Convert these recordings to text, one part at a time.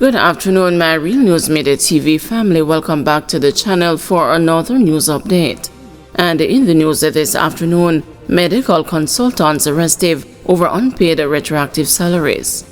Good afternoon, my Real News Midday TV family. Welcome back to the channel for another news update. And in the news this afternoon, medical consultants arrested over unpaid retroactive salaries.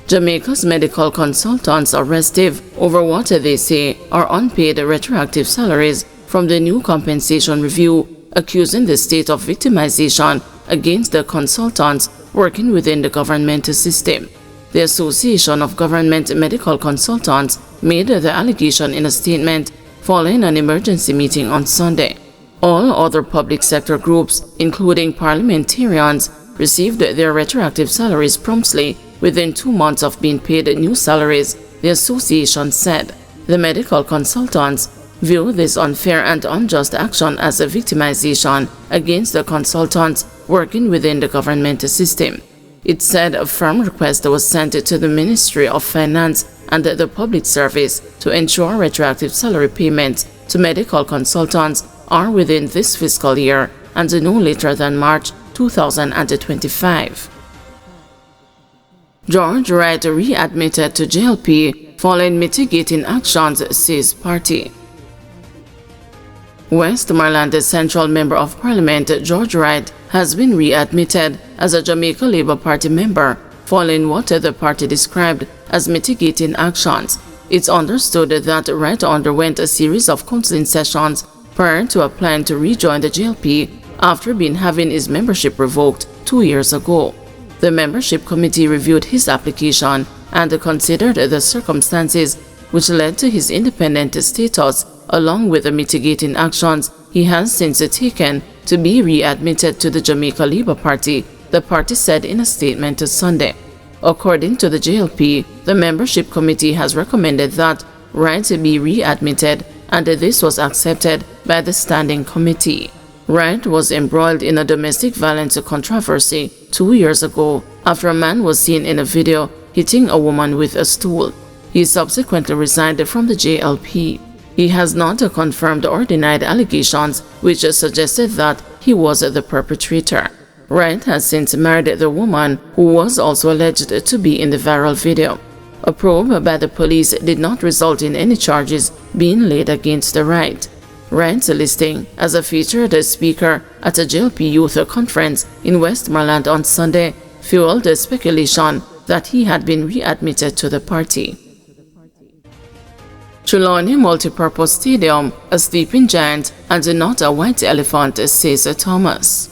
Jamaica's medical consultants arrested over what they say are unpaid retroactive salaries from the new compensation review, accusing the state of victimization against the consultants working within the government system. The Association of Government Medical Consultants made the allegation in a statement following an emergency meeting on Sunday. All other public sector groups, including parliamentarians, received their retroactive salaries promptly within 2 months of being paid new salaries, the association said. The medical consultants view this unfair and unjust action as a victimization against the consultants working within the government system. It said a firm request was sent to the Ministry of Finance and the Public Service to ensure retroactive salary payments to medical consultants are within this fiscal year and no later than March 2025. George Wright readmitted to JLP following mitigating actions, says party. Westmoreland Central Member of Parliament George Wright has been readmitted as a Jamaica Labour Party member following what the party described as mitigating actions. It's understood that Wright underwent a series of counseling sessions prior to applying to rejoin the JLP after having his membership revoked 2 years ago. The membership committee reviewed his application and considered the circumstances which led to his independent status, along with the mitigating actions he has since taken to be readmitted to the Jamaica Labour Party, the party said in a statement Sunday. According to the JLP, the membership committee has recommended that Wright be readmitted, and this was accepted by the standing committee. Wright was embroiled in a domestic violence controversy 2 years ago after a man was seen in a video hitting a woman with a stool. He subsequently resigned from the JLP. He has not confirmed or denied allegations which suggested that he was the perpetrator. Wright has since married the woman who was also alleged to be in the viral video. A probe by the police did not result in any charges being laid against Wright. Wright's listing as a featured speaker at a JLP youth conference in Westmoreland on Sunday fueled the speculation that he had been readmitted to the party. Trelawny Multipurpose Stadium, a sleeping giant and not a white elephant, says Thomas.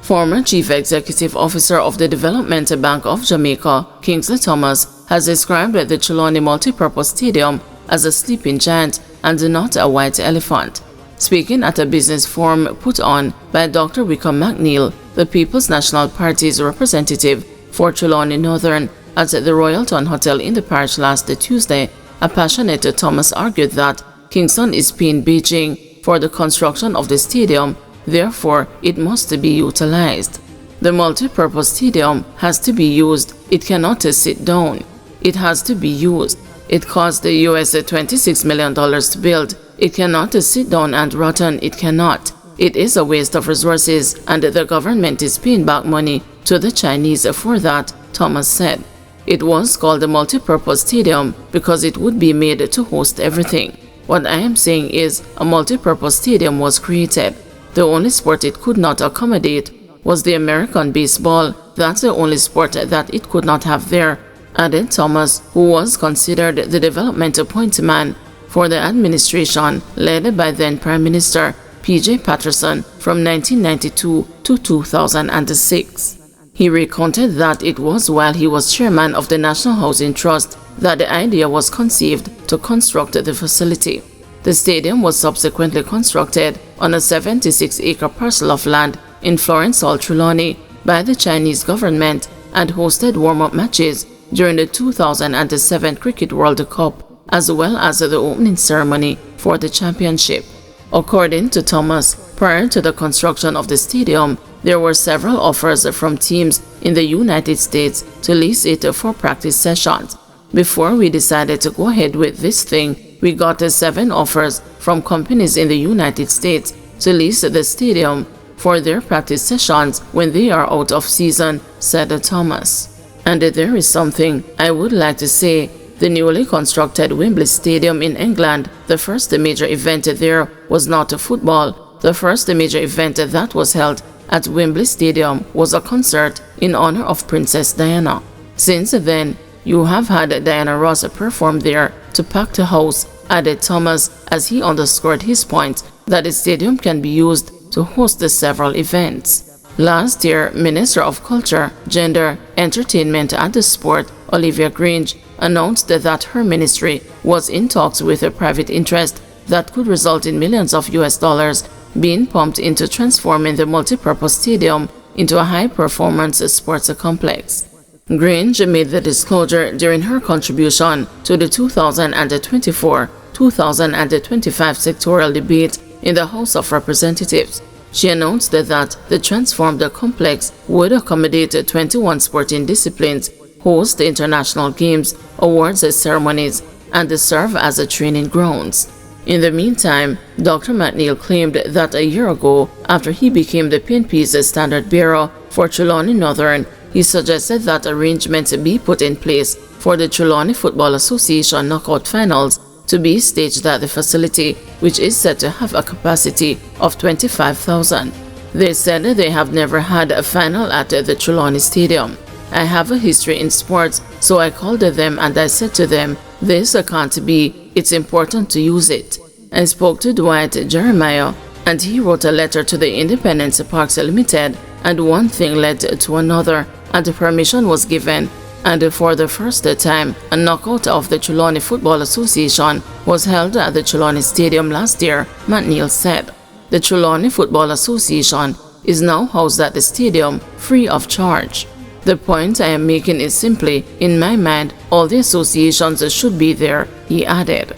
Former Chief Executive Officer of the Development Bank of Jamaica, Kingsley Thomas, has described the Trelawny Multipurpose Stadium as a sleeping giant and not a white elephant. Speaking at a business forum put on by Dr. Wickham McNeil, the People's National Party's representative for Trelawny Northern, at the Royalton Hotel in the parish last Tuesday, a passionate Thomas argued that Kingston is paying Beijing for the construction of the stadium, therefore it must be utilized. The multi-purpose stadium has to be used, it cannot sit down. It has to be used. It cost the US $26 million to build. It cannot sit down and rotten, it cannot. It is a waste of resources and the government is paying back money to the Chinese for that, Thomas said. It was called a multi-purpose stadium because it would be made to host everything. What I am saying is a multi-purpose stadium was created. The only sport it could not accommodate was the American baseball. That's the only sport that it could not have there, added Thomas, who was considered the development point man for the administration led by then Prime Minister P.J. Patterson from 1992 to 2006. He recounted that it was while he was chairman of the National Housing Trust that the idea was conceived to construct the facility. The stadium was subsequently constructed on a 76-acre parcel of land in Florence Hall, Trelawny, by the Chinese government and hosted warm-up matches during the 2007 Cricket World Cup, as well as the opening ceremony for the championship. According to Thomas, prior to the construction of the stadium, there were several offers from teams in the United States to lease it for practice sessions. Before we decided to go ahead with this thing, we got 7 offers from companies in the United States to lease the stadium for their practice sessions when they are out of season, said Thomas. And there is something I would like to say. The newly constructed Wembley Stadium in England, the first major event there was not football. The first major event that was held at Wembley Stadium was a concert in honor of Princess Diana. Since then, you have had Diana Ross perform there to pack the house, added Thomas, as he underscored his point that the stadium can be used to host several events. Last year, Minister of Culture, Gender, Entertainment and Sport, Olivia Grange, announced that her ministry was in talks with a private interest that could result in millions of US dollars being pumped into transforming the multipurpose stadium into a high-performance sports complex. Grange made the disclosure during her contribution to the 2024-2025 sectoral debate in the House of Representatives. She announced that the transformed complex would accommodate 21 sporting disciplines, host international games, awards ceremonies, and serve as training grounds. In the meantime, Dr. McNeil claimed that a year ago, after he became the PNP's standard bearer for Trelawny Northern, he suggested that arrangements be put in place for the Trelawny Football Association knockout finals to be staged at the facility, which is said to have a capacity of 25,000. They said they have never had a final at the Trelawny Stadium. I have a history in sports, so I called them and I said to them, this can't be, it's important to use it. I spoke to Dwight Jeremiah, and he wrote a letter to the Independence Parks Limited, and one thing led to another, and permission was given. And for the first time, a knockout of the Trelawny Football Association was held at the Trelawny Stadium last year, McNeil said. The Trelawny Football Association is now housed at the stadium free of charge. The point I am making is simply, in my mind, all the associations should be there, he added.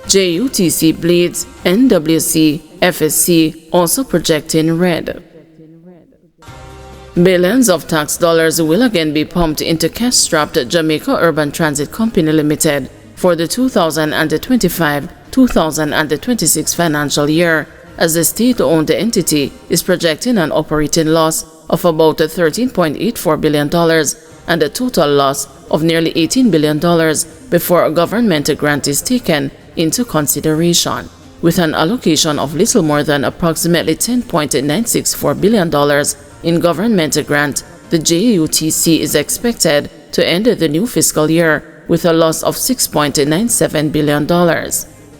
JUTC bleeds, NWC, FSC also projecting red. Billions of tax dollars will again be pumped into cash-strapped Jamaica Urban Transit Company Limited for the 2025-2026 financial year, as the state-owned entity is projecting an operating loss of about $13.84 billion and a total loss of nearly $18 billion before a government grant is taken into consideration. With an allocation of little more than approximately $10.964 billion in government grant, the JUTC is expected to end the new fiscal year with a loss of $6.97 billion.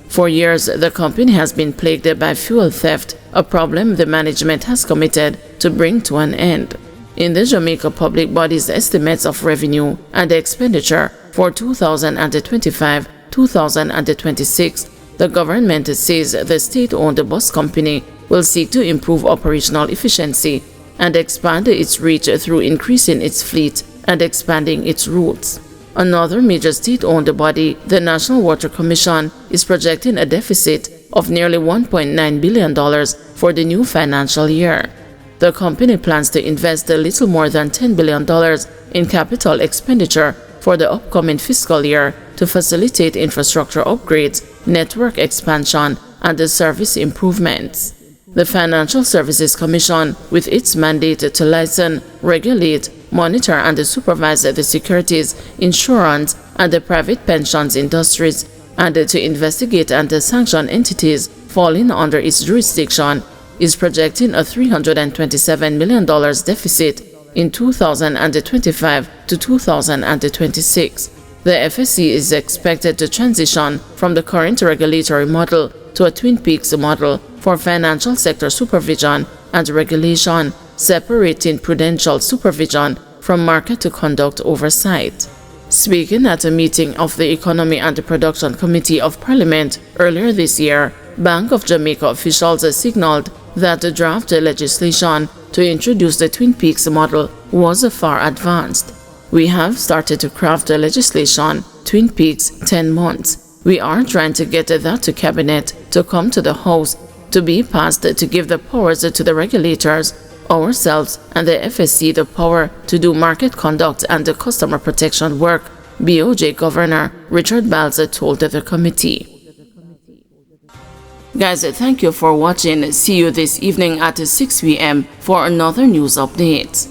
For years, the company has been plagued by fuel theft, a problem the management has committed to bring to an end. In the Jamaica Public Body's estimates of revenue and expenditure for 2025-2026, the government says the state-owned bus company will seek to improve operational efficiency and expand its reach through increasing its fleet and expanding its routes. Another major state-owned body, the National Water Commission, is projecting a deficit of nearly $1.9 billion for the new financial year. The company plans to invest a little more than $10 billion in capital expenditure for the upcoming fiscal year to facilitate infrastructure upgrades, network expansion, and service improvements. The Financial Services Commission, with its mandate to license, regulate, monitor and supervise the securities, insurance, and the private pensions industries, and to investigate and sanction entities falling under its jurisdiction, is projecting a $327 million deficit in 2025 to 2026. The FSC is expected to transition from the current regulatory model to a Twin Peaks model for financial sector supervision and regulation, separating prudential supervision from market to conduct oversight. Speaking at a meeting of the Economy and Production Committee of Parliament earlier this year, Bank of Jamaica officials signaled that the draft legislation to introduce the Twin Peaks model was far advanced. We have started to craft the legislation, Twin Peaks 10 months. We are trying to get that to Cabinet, to come to the House, to be passed to give the powers to the regulators, ourselves and the FSC the power to do market conduct and the customer protection work, BOJ Governor Richard Balza told the committee. Guys, thank you for watching. See you this evening at 6 p.m. for another news update.